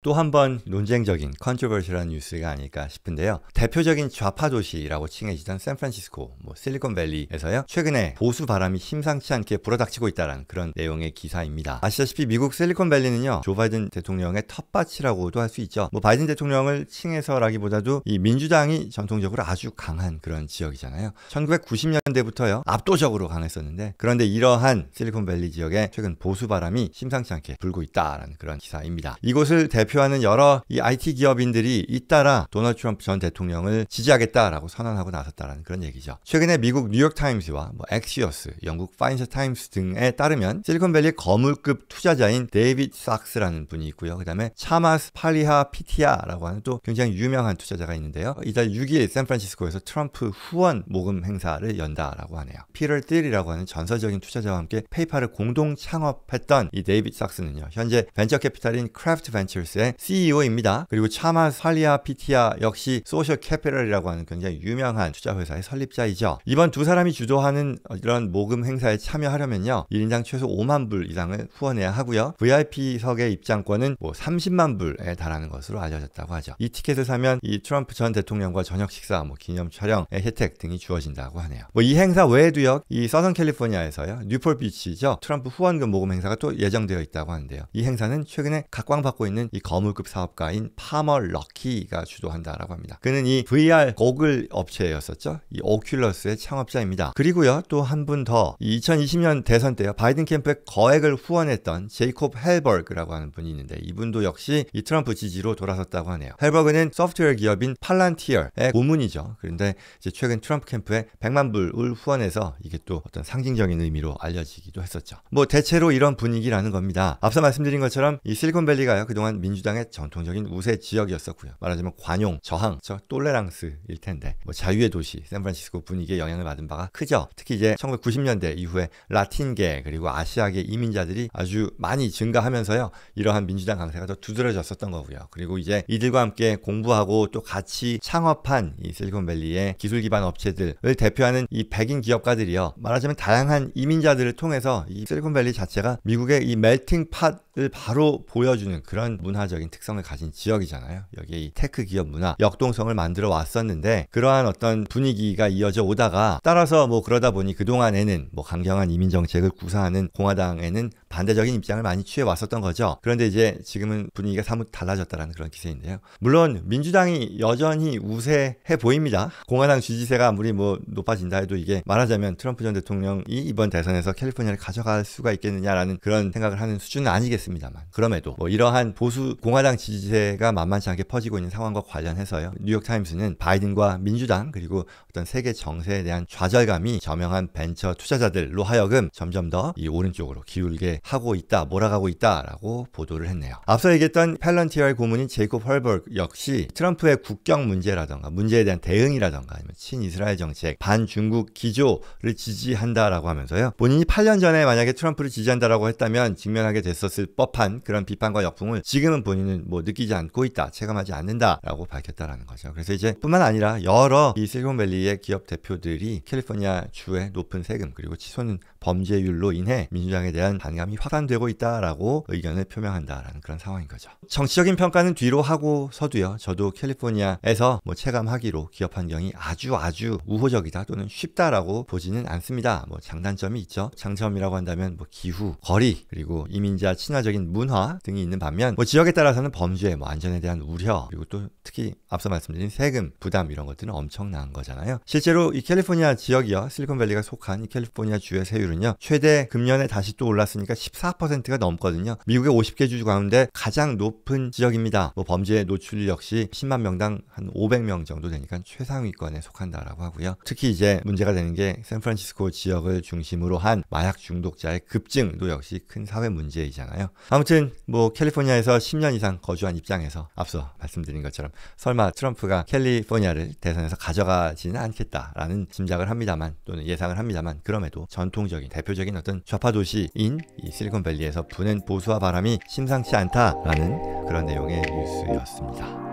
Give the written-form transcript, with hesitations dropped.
또 한 번 논쟁적인 컨트로버셜한 뉴스가 아닐까 싶은데요. 대표적인 좌파 도시라고 칭해지던 샌프란시스코, 실리콘밸리에서요, 최근에 보수 바람이 심상치 않게 불어닥치고 있다는 그런 내용의 기사입니다. 아시다시피 미국 실리콘밸리는요, 조 바이든 대통령의 텃밭이라고도 할 수 있죠. 바이든 대통령을 칭해서라기보다도 이 민주당이 전통적으로 아주 강한 그런 지역이잖아요. 1990년대부터요, 압도적으로 강했었는데, 그런데 이러한 실리콘밸리 지역에 최근 보수 바람이 심상치 않게 불고 있다라는 그런 기사입니다. 이곳을 대표하는 여러 이 IT 기업인들이 잇따라 도널드 트럼프 전 대통령을 지지하겠다라고 선언하고 나섰다라는 그런 얘기죠. 최근에 미국 뉴욕타임스와 엑시어스, 영국 파이낸셜 타임스 등에 따르면 실리콘밸리 거물급 투자자인 데이빗 sak스라는 분이 있고요. 그 다음에 차마스 팔리하 피티아라고 하는 또 굉장히 유명한 투자자가 있는데요. 이달 6일 샌프란시스코에서 트럼프 후원 모금 행사를 연다라고 하네요. 피터 틸이라고 하는 전설적인 투자자와 함께 페이팔을 공동 창업했던 이 데이빗 sak스는요, 현재 벤처 캐피탈인 크래프트 벤처스의 CEO입니다. 그리고 차마스 팔리하 피티아 역시 소셜 캐피털이라고 하는 굉장히 유명한 투자 회사의 설립자이죠. 이번 두 사람이 주도하는 이런 모금 행사에 참여하려면요, 1인당 최소 5만 불 이상을 후원해야 하고요. VIP석의 입장권은 30만 불에 달하는 것으로 알려졌다고 하죠. 이 티켓을 사면 이 트럼프 전 대통령과 저녁 식사, 기념 촬영의 혜택 등이 주어진다고 하네요. 이 행사 외에도요, 이 서던 캘리포니아에서요, 뉴폴 비치죠, 트럼프 후원금 모금 행사가 또 예정되어 있다고 하는데요. 이 행사는 최근에 각광받고 있는 이 거물급 사업가인 파머 럭키가 주도한다라고 합니다. 그는 이 VR 고글 업체였었죠. 이 오큘러스의 창업자입니다. 그리고요, 또 한 분 더, 2020년 대선 때요, 바이든 캠프에 거액을 후원했던 제이콥 헬버그라고 하는 분이 있는데, 이분도 역시 이 트럼프 지지로 돌아섰다고 하네요. 헬버그는 소프트웨어 기업인 팔란티어의 고문이죠. 그런데 이제 최근 트럼프 캠프에 100만 불을 후원해서 이게 또 어떤 상징적인 의미로 알려지기도 했었죠. 대체로 이런 분위기라는 겁니다. 앞서 말씀드린 것처럼 이 실리콘밸리가요, 그동안 민주당의 전통적인 우세 지역이었었고요. 말하자면 관용, 저항, 똘레랑스일 텐데, 자유의 도시 샌프란시스코 분위기에 영향을 받은 바가 크죠. 특히 이제 1990년대 이후에 라틴계 그리고 아시아계 이민자들이 아주 많이 증가하면서요, 이러한 민주당 강세가 더 두드러졌었던 거고요. 그리고 이제 이들과 함께 공부하고 또 같이 창업한 이 실리콘밸리의 기술 기반 업체들을 대표하는 이 백인 기업가들이요, 말하자면 다양한 이민자들을 통해서 이 실리콘밸리 자체가 미국의 이 멜팅 팟을 바로 보여주는 그런 문화적인 특성을 가진 지역이잖아요. 여기에 이 테크 기업 문화, 역동성을 만들어 왔었는데, 그러한 어떤 분위기가 이어져 오다가 따라서 그러다 보니 그동안에는 강경한 이민 정책을 구사하는 공화당에는 반대적인 입장을 많이 취해 왔었던 거죠. 그런데 이제 지금은 분위기가 사뭇 달라졌다라는 그런 기세인데요. 물론 민주당이 여전히 우세해 보입니다. 공화당 지지세가 아무리 높아진다 해도 이게 말하자면 트럼프 전 대통령이 이번 대선에서 캘리포니아를 가져갈 수가 있겠느냐라는 그런 생각을 하는 수준은 아니겠습니다만, 그럼에도 이러한 보수 공화당 지지세가 만만치 않게 퍼지고 있는 상황과 관련해서요, 뉴욕타임스는 바이든과 민주당 그리고 어떤 세계 정세에 대한 좌절감이 저명한 벤처 투자자들로 하여금 점점 더 이 오른쪽으로 기울게 하고 있다, 몰아가고 있다라고 보도를 했네요. 앞서 얘기했던 팔런티어의 고문인 제이콥 헐버그 역시 트럼프의 국경 문제라던가 문제에 대한 대응이라던가 아니면 친이스라엘 정책, 반중국 기조를 지지한다라고 하면서요, 본인이 8년 전에 만약에 트럼프를 지지한다라고 했다면 직면하게 됐었을 법한 그런 비판과 역풍을 지금은 본인은 느끼지 않고 있다, 체감하지 않는다라고 밝혔다라는 거죠. 그래서 이제 뿐만 아니라 여러 이 실리콘밸리의 기업 대표들이 캘리포니아 주의 높은 세금 그리고 치솟는 범죄율로 인해 민주당에 대한 반감이 확산되고 있다라고 의견을 표명한다라는 그런 상황인 거죠. 정치적인 평가는 뒤로 하고서도요, 저도 캘리포니아에서 체감하기로 기업 환경이 아주 우호적이다 또는 쉽다라고 보지는 않습니다. 장단점이 있죠. 장점이라고 한다면 기후, 거리, 그리고 이민자 친화적인 문화 등이 있는 반면 지역에 따라서는 범죄, 안전에 대한 우려, 그리고 또 특히 앞서 말씀드린 세금 부담, 이런 것들은 엄청난 거잖아요. 실제로 이 캘리포니아 지역이요, 실리콘밸리가 속한 이 캘리포니아 주의 세율은요, 최대 금년에 다시 또 올랐으니까 14%가 넘거든요. 미국의 50개 주 가운데 가장 높은 지역입니다. 범죄 노출 역시 10만 명당 한 500명 정도 되니까 최상위권에 속한다라고 하고요. 특히 이제 문제가 되는 게 샌프란시스코 지역을 중심으로 한 마약 중독자의 급증도 역시 큰 사회 문제이잖아요. 아무튼 캘리포니아에서 10년 이상 거주한 입장에서 앞서 말씀드린 것처럼 설마 트럼프가 캘리포니아를 대선에서 가져가지는 않겠다라는 짐작을 합니다만, 또는 예상을 합니다만, 그럼에도 전통적인 대표적인 어떤 좌파 도시인 이 실리콘밸리에서 부는 보수화 바람이 심상치 않다라는 그런 내용의 뉴스였습니다.